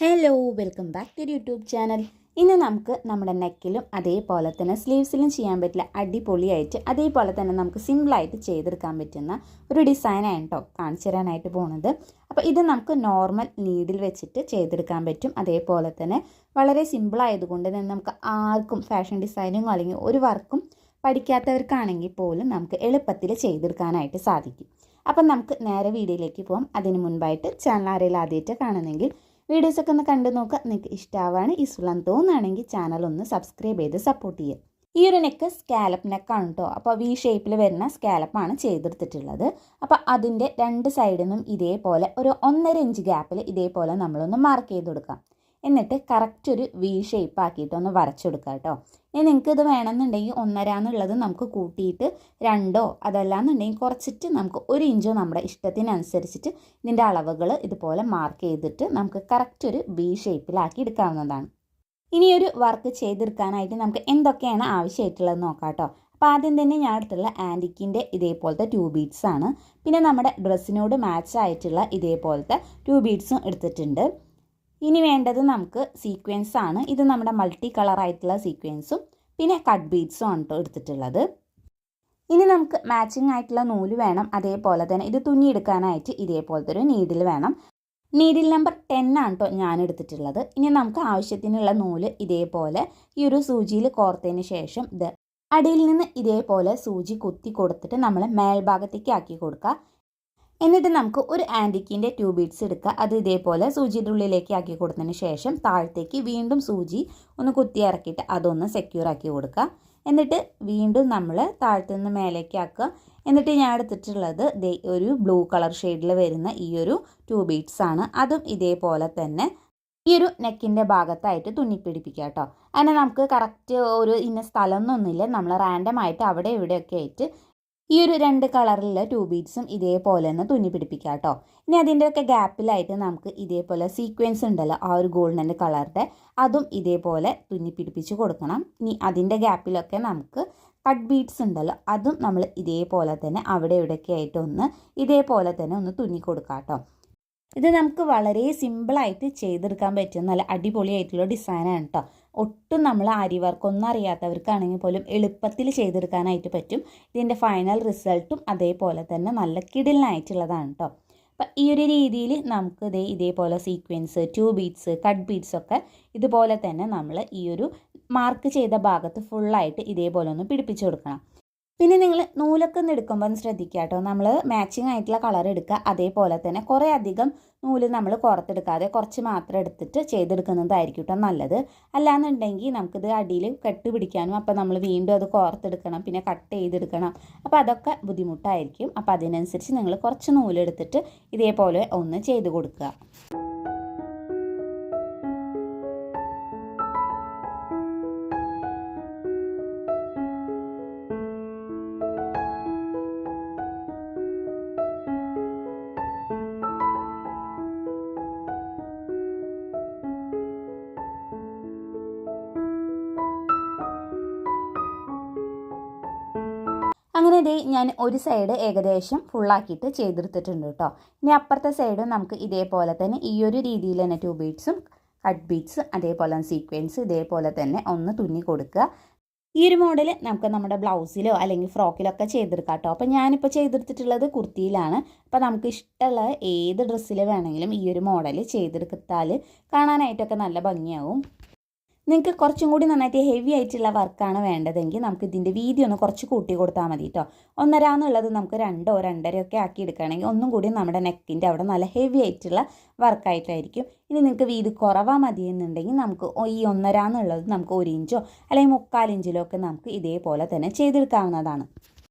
Hello welcome back to YouTube channel. ഇന്ന് നമുക്ക് നമ്മുടെ നെക്കിലും അതേപോലെ തന്നെ സ്ലീവ്സിലും ചെയ്യാൻ പറ്റില്ല അടിപൊളിയായിട്ട് അതേപോലെ തന്നെ നമുക്ക് സിമ്പിളായിട്ട് ചെയ്തെടുക്കാൻ പറ്റുന്ന ഒരു ഡിസൈനാണ് കേട്ടോ കാണിച്ചു തരാനായിട്ട് പോകുന്നത്. അപ്പോൾ ഇത് നമുക്ക് നോർമൽ നീഡിൽ വെച്ചിട്ട് ചെയ്തെടുക്കാൻ പറ്റും. അതേപോലെ തന്നെ വളരെ സിമ്പിളായതുകൊണ്ട് തന്നെ നമുക്ക് ആർക്കും ഫാഷൻ ഡിസൈനിങ്ങോ അല്ലെങ്കിൽ ഒരു വർക്കും പഠിക്കാത്തവർക്കാണെങ്കിൽ പോലും നമുക്ക് എളുപ്പത്തിൽ ചെയ്തെടുക്കാനായിട്ട് സാധിക്കും. അപ്പം നമുക്ക് നേരെ വീഡിയോയിലേക്ക് പോകാം. അതിന് മുൻപായിട്ട് ചാനൽ ആരെങ്കിലും ആദ്യമായിട്ട് കാണുന്നെങ്കിൽ വീഡിയോസൊക്കെ ഒന്ന് കണ്ടു നോക്കുക. നിങ്ങൾക്ക് ഇഷ്ടമാവാണ് യൂസ്ഫുൾ തോന്നുകയാണെങ്കിൽ ചാനൽ ഒന്ന് സബ്സ്ക്രൈബ് ചെയ്ത് സപ്പോർട്ട് ചെയ്യുക. ഈ ഒരു നെക്ക് സ്കാലപ്പ് നെക്കാണ് കേട്ടോ. അപ്പോൾ വി ഷേപ്പിൽ വരുന്ന സ്കാലപ്പാണ് ചെയ്തെടുത്തിട്ടുള്ളത്. അപ്പോൾ അതിൻ്റെ രണ്ട് സൈഡിൽ നിന്നും ഇതേപോലെ ഒരു 1.5 ഇഞ്ച് ഗ്യാപ്പിൽ ഇതേപോലെ നമ്മളൊന്ന് മാർക്ക് ചെയ്ത് കൊടുക്കാം. എന്നിട്ട് കറക്റ്റ് ഒരു വി ഷേപ്പ് ആക്കിയിട്ട് ഒന്ന് വരച്ചെടുക്കുക കേട്ടോ. ഇനി നിങ്ങൾക്ക് ഇത് വേണമെന്നുണ്ടെങ്കിൽ 1.5 എന്നുള്ളത് നമുക്ക് കൂട്ടിയിട്ട് 2 അതല്ലാന്നുണ്ടെങ്കിൽ കുറച്ചിട്ട് നമുക്ക് 1 ഇഞ്ചോ നമ്മുടെ ഇഷ്ടത്തിനനുസരിച്ചിട്ട് ഇതിൻ്റെ അളവുകൾ ഇതുപോലെ മാർക്ക് ചെയ്തിട്ട് നമുക്ക് കറക്റ്റ് ഒരു വി ഷേപ്പിലാക്കി എടുക്കാവുന്നതാണ്. ഇനിയൊരു വർക്ക് ചെയ്തെടുക്കാനായിട്ട് നമുക്ക് എന്തൊക്കെയാണ് ആവശ്യമായിട്ടുള്ളത് നോക്കാം കേട്ടോ. അപ്പോൾ ആദ്യം തന്നെ ഞാൻ എടുത്തുള്ള ആൻറ്റിക്കിൻ്റെ ഇതേപോലത്തെ 2 ബീഡ്സ് ആണ്. പിന്നെ നമ്മുടെ ഡ്രസ്സിനോട് മാച്ച് ആയിട്ടുള്ള ഇതേപോലത്തെ 2 ബീഡ്സും എടുത്തിട്ടുണ്ട്. ഇനി വേണ്ടത് നമുക്ക് സീക്വൻസ് ആണ്. ഇത് നമ്മുടെ മൾട്ടി കളറായിട്ടുള്ള സീക്വൻസും പിന്നെ കട്ട് ബീഡ്സും ആണ് കേട്ടോ എടുത്തിട്ടുള്ളത്. ഇനി നമുക്ക് മാച്ചിങ് ആയിട്ടുള്ള നൂല് വേണം. അതേപോലെ തന്നെ ഇത് തുന്നിയെടുക്കാനായിട്ട് ഇതേപോലത്തെ ഒരു നീഡിൽ വേണം. നീഡിൽ നമ്പർ 10 ആണ് കേട്ടോ ഞാൻ എടുത്തിട്ടുള്ളത്. ഇനി നമുക്ക് ആവശ്യത്തിനുള്ള നൂല് ഇതേപോലെ ഈ ഒരു സൂചിയിൽ കോർത്തതിന് ശേഷം ഇത് അടിയിൽ നിന്ന് ഇതേപോലെ സൂചി കുത്തി കൊടുത്തിട്ട് നമ്മൾ മേൽഭാഗത്തേക്ക് ആക്കി കൊടുക്കുക. എന്നിട്ട് നമുക്ക് ഒരു ആൻറ്റിക്കിൻ്റെ 2 ബീഡ്സ് എടുക്കുക. അത് ഇതേപോലെ സൂചിയുടെ ഉള്ളിലേക്ക് ആക്കി കൊടുത്തതിന് ശേഷം താഴത്തേക്ക് വീണ്ടും സൂചി ഒന്ന് കുത്തി ഇറക്കിയിട്ട് അതൊന്ന് സെക്യൂർ ആക്കി കൊടുക്കുക. എന്നിട്ട് വീണ്ടും നമ്മൾ താഴത്തു നിന്ന് മേലേക്ക് ആക്കുക. എന്നിട്ട് ഞാൻ എടുത്തിട്ടുള്ളത് ഒരു ബ്ലൂ കളർ ഷെയ്ഡിൽ വരുന്ന ഈ ഒരു 2 ബീഡ്സ് ആണ്. അതും ഇതേപോലെ തന്നെ ഈ ഒരു നെക്കിൻ്റെ ഭാഗത്തായിട്ട് തുന്നിപ്പിടിപ്പിക്കുക കേട്ടോ. അങ്ങനെ നമുക്ക് കറക്റ്റ് ഒരു ഇന്ന സ്ഥലമൊന്നുമില്ല, നമ്മൾ റാൻഡമായിട്ട് അവിടെ ഇവിടെയൊക്കെ ആയിട്ട് ഈ ഒരു 2 കളറിലുള്ള 2 ബീഡ്സും ഇതേപോലെ ഒന്ന് തുന്നി പിടിപ്പിക്കുക കേട്ടോ. ഇനി അതിൻ്റെയൊക്കെ ഗ്യാപ്പിലായിട്ട് നമുക്ക് ഇതേപോലെ സീക്വൻസ് ഉണ്ടല്ലോ ആ ഒരു ഗോൾഡൻ കളറിൻ്റെ അതും ഇതേപോലെ തുന്നി പിടിപ്പിച്ച് കൊടുക്കണം. ഇനി അതിൻ്റെ ഗ്യാപ്പിലൊക്കെ നമുക്ക് കട്ട് ബീഡ്സ് ഉണ്ടല്ലോ അതും നമ്മൾ ഇതേപോലെ തന്നെ അവിടെ ഇവിടെയൊക്കെ ആയിട്ടൊന്ന് ഇതേപോലെ തന്നെ ഒന്ന് തുന്നി കൊടുക്കാം കേട്ടോ. ഇത് നമുക്ക് വളരെ സിമ്പിളായിട്ട് ചെയ്തെടുക്കാൻ പറ്റും നല്ല അടിപൊളിയായിട്ടുള്ള ഡിസൈനാണ് കേട്ടോ. ഒട്ടും നമ്മൾ ആരി വർക്കൊന്നും അറിയാത്തവർക്കാണെങ്കിൽ പോലും എളുപ്പത്തിൽ ചെയ്തെടുക്കാനായിട്ട് പറ്റും. ഇതിൻ്റെ ഫൈനൽ റിസൾട്ടും അതേപോലെ തന്നെ നല്ല കിടിലനായിട്ടുള്ളതാണ് കേട്ടോ. അപ്പം ഈ ഒരു രീതിയിൽ നമുക്ക് ഇതേപോലെ സീക്വൻസ് 2 ബീഡ്സ് കട്ട് ബീഡ്സൊക്കെ ഇതുപോലെ തന്നെ നമ്മൾ ഈ ഒരു മാർക്ക് ചെയ്ത ഭാഗത്ത് ഫുള്ളായിട്ട് ഇതേപോലെ ഒന്ന് പിടിപ്പിച്ച് കൊടുക്കണം. പിന്നെ നിങ്ങൾ നൂലൊക്കെ ഒന്ന് എടുക്കുമ്പോൾ ഒന്ന് ശ്രദ്ധിക്കുക കേട്ടോ. നമ്മൾ മാച്ചിങ് ആയിട്ടുള്ള കളർ എടുക്കുക. അതേപോലെ തന്നെ കുറേ അധികം നൂല് നമ്മൾ പുറത്തെടുക്കാതെ കുറച്ച് മാത്രം എടുത്തിട്ട് ചെയ്തെടുക്കുന്നതായിരിക്കും കേട്ടോ നല്ലത്. അല്ലാന്നുണ്ടെങ്കിൽ നമുക്കിത് അടിയിൽ കെട്ട് പിടിക്കാനും അപ്പോൾ നമ്മൾ വീണ്ടും അത് കോർത്തെടുക്കണം, പിന്നെ കട്ട് ചെയ്തെടുക്കണം. അപ്പോൾ അതൊക്കെ ബുദ്ധിമുട്ടായിരിക്കും. അപ്പോൾ അതിനനുസരിച്ച് നിങ്ങൾ കുറച്ച് നൂലെടുത്തിട്ട് ഇതേപോലെ ഒന്ന് ചെയ്ത് കൊടുക്കുക. അങ്ങനെ ഞാൻ ഒരു സൈഡ് ഏകദേശം ഫുള്ളാക്കിയിട്ട് ചെയ്തെടുത്തിട്ടുണ്ട് കേട്ടോ. ഇനി അപ്പുറത്തെ സൈഡും നമുക്ക് ഇതേപോലെ തന്നെ ഈ ഒരു രീതിയിൽ തന്നെ 2 ബീഡ്സും കട്ട് ബീഡ്സ് അതേപോലെ സീക്വൻസ് ഇതേപോലെ തന്നെ ഒന്ന് തുന്നി കൊടുക്കുക. ഈ ഒരു മോഡൽ നമുക്ക് നമ്മുടെ ബ്ലൗസിലോ അല്ലെങ്കിൽ ഫ്രോക്കിലൊക്കെ ചെയ്തെടുക്കാം കേട്ടോ. അപ്പോൾ ഞാനിപ്പോൾ ചെയ്തെടുത്തിട്ടുള്ളത് കുർത്തിയിലാണ്. അപ്പോൾ നമുക്ക് ഇഷ്ടമുള്ള ഏത് ഡ്രസ്സിൽ വേണമെങ്കിലും ഈ ഒരു മോഡൽ ചെയ്തെടുത്താൽ കാണാനായിട്ടൊക്കെ നല്ല ഭംഗിയാവും. നിങ്ങൾക്ക് കുറച്ചും കൂടി നന്നായിട്ട് ഹെവി ആയിട്ടുള്ള വർക്കാണ് വേണ്ടതെങ്കിൽ നമുക്ക് ഇതിൻ്റെ വീതി ഒന്ന് കുറച്ച് കൂട്ടി കൊടുത്താൽ മതി കേട്ടോ. 1.5 എന്നുള്ളത് നമുക്ക് 2 2.5 ഒക്കെ ആക്കി എടുക്കുകയാണെങ്കിൽ ഒന്നും കൂടി നമ്മുടെ നെക്കിൻ്റെ അവിടെ നല്ല ഹെവി ആയിട്ടുള്ള വർക്കായിട്ടായിരിക്കും. ഇനി നിങ്ങൾക്ക് വീതി കുറവാ മതി എന്നുണ്ടെങ്കിൽ നമുക്ക് ഈ 1.5 എന്നുള്ളത് നമുക്ക് 1 ഇഞ്ചോ അല്ലെങ്കിൽ 3/4 ഇഞ്ചിലോ ഒക്കെ നമുക്ക് ഇതേപോലെ തന്നെ ചെയ്തെടുക്കാവുന്നതാണ്.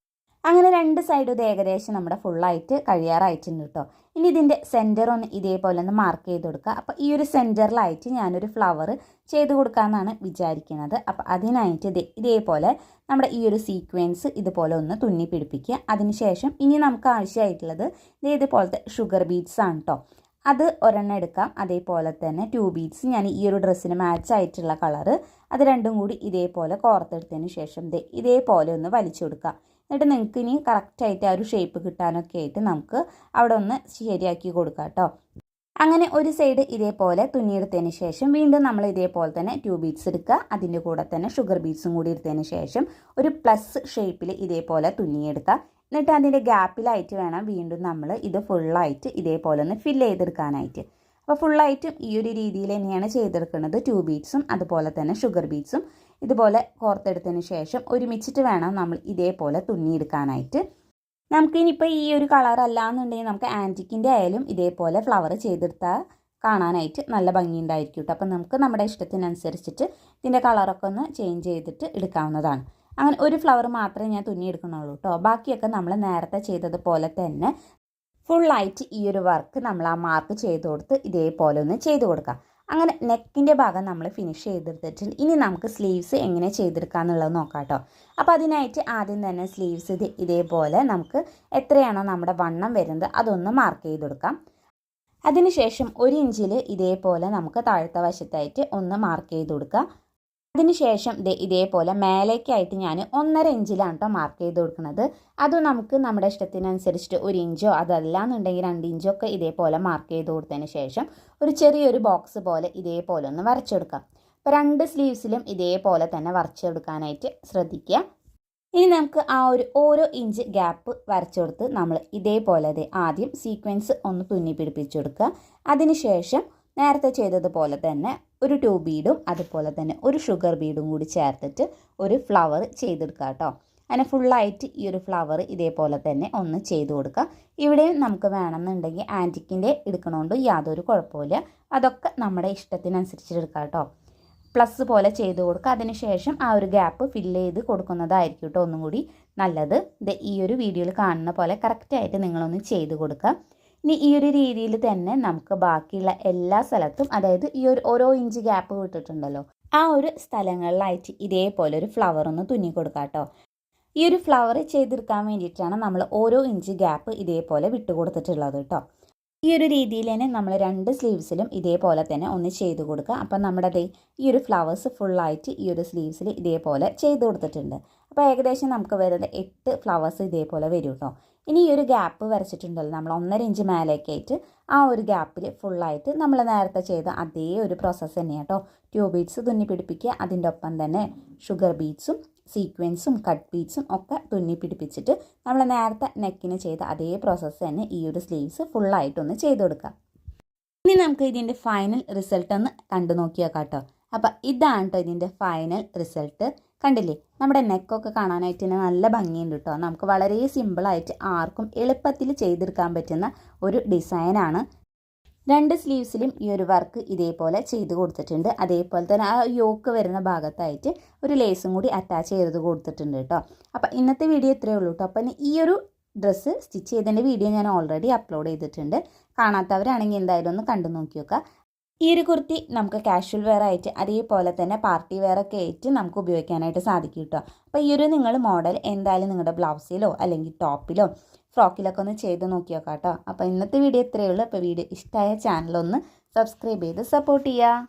അങ്ങനെ 2 സൈഡും ഇത് ഏകദേശം നമ്മുടെ ഫുള്ളായിട്ട് കഴിയാറായിട്ടുണ്ട് കേട്ടോ. ഇനി ഇതിൻ്റെ സെൻറ്റർ ഒന്ന് ഇതേപോലെ ഒന്ന് മാർക്ക് ചെയ്ത് കൊടുക്കുക. അപ്പോൾ ഈ ഒരു സെൻറ്ററിലായിട്ട് ഞാനൊരു ഫ്ലവർ ചെയ്ത് കൊടുക്കാമെന്നാണ് വിചാരിക്കുന്നത്. അപ്പോൾ അതിനായിട്ട് ഇതേപോലെ നമ്മുടെ ഈ ഒരു സീക്വൻസ് ഇതുപോലെ ഒന്ന് തുന്നി പിടിപ്പിക്കുക. അതിനുശേഷം ഇനി നമുക്ക് ആവശ്യമായിട്ടുള്ളത് ഇതേപോലത്തെ ഷുഗർ ബീഡ്സ് ആണ് കേട്ടോ. അത് ഒരെണ്ണം എടുക്കാം. അതേപോലെ തന്നെ 2 ബീഡ്സ് ഞാൻ ഈ ഒരു ഡ്രസ്സിന് മാച്ച് ആയിട്ടുള്ള കളറ് അത് രണ്ടും കൂടി ഇതേപോലെ കോർത്തെടുത്തതിന് ശേഷം ഇതേപോലെ ഒന്ന് വലിച്ചു കൊടുക്കുക. എന്നിട്ട് നിങ്ങൾക്ക് ഇനി കറക്റ്റായിട്ട് ആ ഒരു ഷേപ്പ് കിട്ടാനൊക്കെ ആയിട്ട് നമുക്ക് അവിടെ ഒന്ന് ശരിയാക്കി കൊടുക്കാം കേട്ടോ. അങ്ങനെ ഒരു സൈഡ് ഇതേപോലെ തുന്നിയെടുത്തതിന് ശേഷം വീണ്ടും നമ്മൾ ഇതേപോലെ തന്നെ 2 ബീഡ്സ് എടുക്കുക. അതിൻ്റെ കൂടെ തന്നെ ഷുഗർ ബീഡ്സും കൂടി എടുത്തതിന് ശേഷം ഒരു പ്ലസ് ഷേപ്പിൽ ഇതേപോലെ തുന്നിയെടുക്കുക. എന്നിട്ട് അതിൻ്റെ ഗ്യാപ്പിലായിട്ട് വേണം വീണ്ടും നമ്മൾ ഇത് ഫുള്ളായിട്ട് ഇതേപോലെ ഒന്ന് ഫില്ല് ചെയ്തെടുക്കാനായിട്ട്. അപ്പോൾ ഫുള്ളായിട്ടും ഈ ഒരു രീതിയിൽ തന്നെയാണ് ചെയ്തെടുക്കുന്നത്. 2 ബീഡ്സും അതുപോലെ തന്നെ ഷുഗർ ബീഡ്സും ഇതുപോലെ കോർത്തെടുത്തതിന് ശേഷം ഒരുമിച്ചിട്ട് വേണം നമ്മൾ ഇതേപോലെ തുന്നിയെടുക്കാനായിട്ട്. നമുക്കിനിപ്പോൾ ഈ ഒരു കളർ അല്ലാന്നുണ്ടെങ്കിൽ നമുക്ക് ആൻറ്റിക്കിൻ്റെ ആയാലും ഇതേപോലെ ഫ്ലവർ ചെയ്തെടുത്താൽ കാണാനായിട്ട് നല്ല ഭംഗിയുണ്ടായിരിക്കും കേട്ടോ. അപ്പം നമുക്ക് നമ്മുടെ ഇഷ്ടത്തിനനുസരിച്ചിട്ട് ഇതിൻ്റെ കളറൊക്കെ ഒന്ന് ചേഞ്ച് ചെയ്തിട്ട് എടുക്കാവുന്നതാണ്. അങ്ങനെ ഒരു ഫ്ലവർ മാത്രമേ ഞാൻ തുന്നിയെടുക്കണുള്ളൂ കേട്ടോ. ബാക്കിയൊക്കെ നമ്മൾ നേരത്തെ ചെയ്തതുപോലെ തന്നെ ഫുള്ളായിട്ട് ഈ ഒരു വർക്ക് നമ്മൾ ആ മാർക്ക് ചെയ്ത് കൊടുത്ത് ഇതേപോലെ ഒന്ന് ചെയ്ത് കൊടുക്കാം. അങ്ങനെ നെക്കിൻ്റെ ഭാഗം നമ്മൾ ഫിനിഷ് ചെയ്തെടുത്തിട്ടുണ്ട്. ഇനി നമുക്ക് സ്ലീവ്സ് എങ്ങനെ ചെയ്തെടുക്കുക എന്നുള്ളത് നോക്കാം കേട്ടോ. അപ്പോൾ അതിനായിട്ട് ആദ്യം തന്നെ സ്ലീവ്സ് ഇതേപോലെ നമുക്ക് എത്രയാണോ നമ്മുടെ വണ്ണം വരുന്നത് അതൊന്ന് മാർക്ക് ചെയ്ത് കൊടുക്കാം. അതിനുശേഷം 1 ഇഞ്ചിൽ ഇതേപോലെ നമുക്ക് താഴത്തെ വശത്തായിട്ട് ഒന്ന് മാർക്ക് ചെയ്ത് കൊടുക്കുക. അതിനുശേഷം ഇതേപോലെ മേലേക്കായിട്ട് ഞാൻ 1.5 ഇഞ്ചിലാണ് കേട്ടോ മാർക്ക് ചെയ്ത് കൊടുക്കുന്നത്. അത് നമുക്ക് നമ്മുടെ ഇഷ്ടത്തിനനുസരിച്ചിട്ട് 1 ഇഞ്ചോ അതല്ലാന്നുണ്ടെങ്കിൽ 2 ഇഞ്ചോ ഒക്കെ ഇതേപോലെ മാർക്ക് ചെയ്ത് കൊടുത്തതിന് ശേഷം ഒരു ചെറിയൊരു ബോക്സ് പോലെ ഇതേപോലെ ഒന്ന് വരച്ചെടുക്കാം. അപ്പോൾ 2 സ്ലീവ്സിലും ഇതേപോലെ തന്നെ വരച്ചെടുക്കാനായിട്ട് ശ്രദ്ധിക്കുക. ഇനി നമുക്ക് ആ ഒരു ഓരോ ഇഞ്ച് ഗ്യാപ്പ് വരച്ചെടുത്ത് നമ്മൾ ഇതേപോലെ ആദ്യം സീക്വൻസ് ഒന്ന് തുന്നി പിടിപ്പിച്ചെടുക്കുക. അതിനുശേഷം നേരത്തെ ചെയ്തതുപോലെ തന്നെ ഒരു 2 ബീഡും അതുപോലെ തന്നെ ഒരു ഷുഗർ ബീഡും കൂടി ചേർത്തിട്ട് ഒരു ഫ്ലവർ ചെയ്തെടുക്കുക കേട്ടോ. അങ്ങനെ ഫുള്ളായിട്ട് ഈ ഒരു ഫ്ലവർ ഇതേപോലെ തന്നെ ഒന്ന് ചെയ്ത് കൊടുക്കുക. ഇവിടെയും നമുക്ക് വേണമെന്നുണ്ടെങ്കിൽ ആൻറ്റിക്കിൻ്റെ എടുക്കണോണ്ട് യാതൊരു കുഴപ്പമില്ല. അതൊക്കെ നമ്മുടെ ഇഷ്ടത്തിനനുസരിച്ച് എടുക്കാം കേട്ടോ. പ്ലസ് പോലെ ചെയ്ത് കൊടുക്കുക. അതിനുശേഷം ആ ഒരു ഗ്യാപ്പ് ഫില്ല് ചെയ്ത് കൊടുക്കുന്നതായിരിക്കും കേട്ടോ ഒന്നും കൂടി നല്ലത്. ഈ ഒരു വീഡിയോയിൽ കാണുന്ന പോലെ കറക്റ്റായിട്ട് നിങ്ങളൊന്ന് ചെയ്ത് കൊടുക്കുക. ഇനി ഈ ഒരു രീതിയിൽ തന്നെ നമുക്ക് ബാക്കിയുള്ള എല്ലാ സ്ഥലത്തും, അതായത് ഈ ഒരു ഓരോ ഇഞ്ച് ഗ്യാപ്പ് വിട്ടിട്ടുണ്ടല്ലോ ആ ഒരു സ്ഥലങ്ങളിലായിട്ട് ഇതേപോലെ ഒരു ഫ്ലവർ ഒന്ന് തുന്നി കൊടുക്കാം കേട്ടോ. ഈ ഒരു ഫ്ലവർ ചെയ്തെടുക്കാൻ വേണ്ടിയിട്ടാണ് നമ്മൾ ഓരോ ഇഞ്ച് ഗ്യാപ്പ് ഇതേപോലെ വിട്ടുകൊടുത്തിട്ടുള്ളത് കേട്ടോ. ഈ ഒരു രീതിയിൽ തന്നെ നമ്മൾ 2 സ്ലീവ്സിലും ഇതേപോലെ തന്നെ ഒന്ന് ചെയ്ത് കൊടുക്കുക. അപ്പം നമ്മുടെ ഈ ഒരു ഫ്ലവേഴ്സ് ഫുള്ളായിട്ട് ഈ ഒരു സ്ലീവ്സിൽ ഇതേപോലെ ചെയ്ത് കൊടുത്തിട്ടുണ്ട്. അപ്പോൾ ഏകദേശം നമുക്ക് വരുന്നത് 8 ഫ്ലവേഴ്സ് ഇതേപോലെ വരും കേട്ടോ. ഇനി ഈ ഒരു ഗ്യാപ്പ് വരച്ചിട്ടുണ്ടല്ലോ നമ്മൾ 1.5 ഇഞ്ച് മേലേക്കായിട്ട് ആ ഒരു ഗ്യാപ്പിൽ ഫുള്ളായിട്ട് നമ്മൾ നേരത്തെ ചെയ്ത അതേ ഒരു പ്രോസസ്സ് തന്നെയാണ് കേട്ടോ. 2 ബീഡ്സ് തുന്നി പിടിപ്പിക്കുക. അതിൻ്റെ ഒപ്പം തന്നെ ഷുഗർ ബീഡ്സും സീക്വൻസും കട്ട് ബീഡ്സും ഒക്കെ തുന്നി പിടിപ്പിച്ചിട്ട് നമ്മൾ നേരത്തെ നെക്കിന് ചെയ്ത അതേ പ്രോസസ്സ് തന്നെ ഈ ഒരു സ്ലീവ്സ് ഫുള്ളായിട്ടൊന്ന് ചെയ്ത് കൊടുക്കാം. ഇനി നമുക്ക് ഇതിൻ്റെ ഫൈനൽ റിസൾട്ട് ഒന്ന് കണ്ടു നോക്കിയാൽ കേട്ടോ. അപ്പം ഇതാണ് കേട്ടോ ഇതിൻ്റെ ഫൈനൽ റിസൾട്ട്. കണ്ടില്ലേ, നമ്മുടെ നെക്കൊക്കെ കാണാനായിട്ട് തന്നെ നല്ല ഭംഗിയുണ്ട് കേട്ടോ. നമുക്ക് വളരെ സിമ്പിളായിട്ട് ആർക്കും എളുപ്പത്തിൽ ചെയ്തെടുക്കാൻ പറ്റുന്ന ഒരു ഡിസൈനാണ്. 2 സ്ലീവ്സിലും ഈ ഒരു വർക്ക് ഇതേപോലെ ചെയ്ത് കൊടുത്തിട്ടുണ്ട്. അതേപോലെ തന്നെ ആ യോക്ക് വരുന്ന ഭാഗത്തായിട്ട് ഒരു ലേസും കൂടി അറ്റാച്ച് ചെയ്ത് കൊടുത്തിട്ടുണ്ട് കേട്ടോ. അപ്പം ഇന്നത്തെ വീഡിയോ ഇത്രയേ ഉള്ളൂ കേട്ടോ. അപ്പം ഈ ഒരു ഡ്രസ്സ് സ്റ്റിച്ച് ചെയ്തതിൻ്റെ വീഡിയോ ഞാൻ ഓൾറെഡി അപ്ലോഡ് ചെയ്തിട്ടുണ്ട്. കാണാത്തവരാണെങ്കിൽ എന്തായാലും ഒന്ന് കണ്ടു നോക്കി നോക്കുക. ഈ ഒരു കുർത്തി നമുക്ക് കാഷ്വൽ വെയർ ആയിട്ട് അതേപോലെ തന്നെ പാർട്ടി വെയർ ഒക്കെ ആയിട്ട് നമുക്ക് ഉപയോഗിക്കാനായിട്ട് സാധിക്കും കേട്ടോ. അപ്പോൾ ഈ ഒരു നിങ്ങൾ മോഡൽ എന്തായാലും നിങ്ങളുടെ ബ്ലൗസിലോ അല്ലെങ്കിൽ ടോപ്പിലോ ഫ്രോക്കിലൊക്കെ ഒന്ന് ചെയ്ത് നോക്കി നോക്കാം കേട്ടോ. അപ്പോൾ ഇന്നത്തെ വീഡിയോ ഇത്രയേ ഉള്ളൂ. അപ്പോൾ വീഡിയോ ഇഷ്ടമായ ചാനലൊന്ന് സബ്സ്ക്രൈബ് ചെയ്ത് സപ്പോർട്ട് ചെയ്യുക.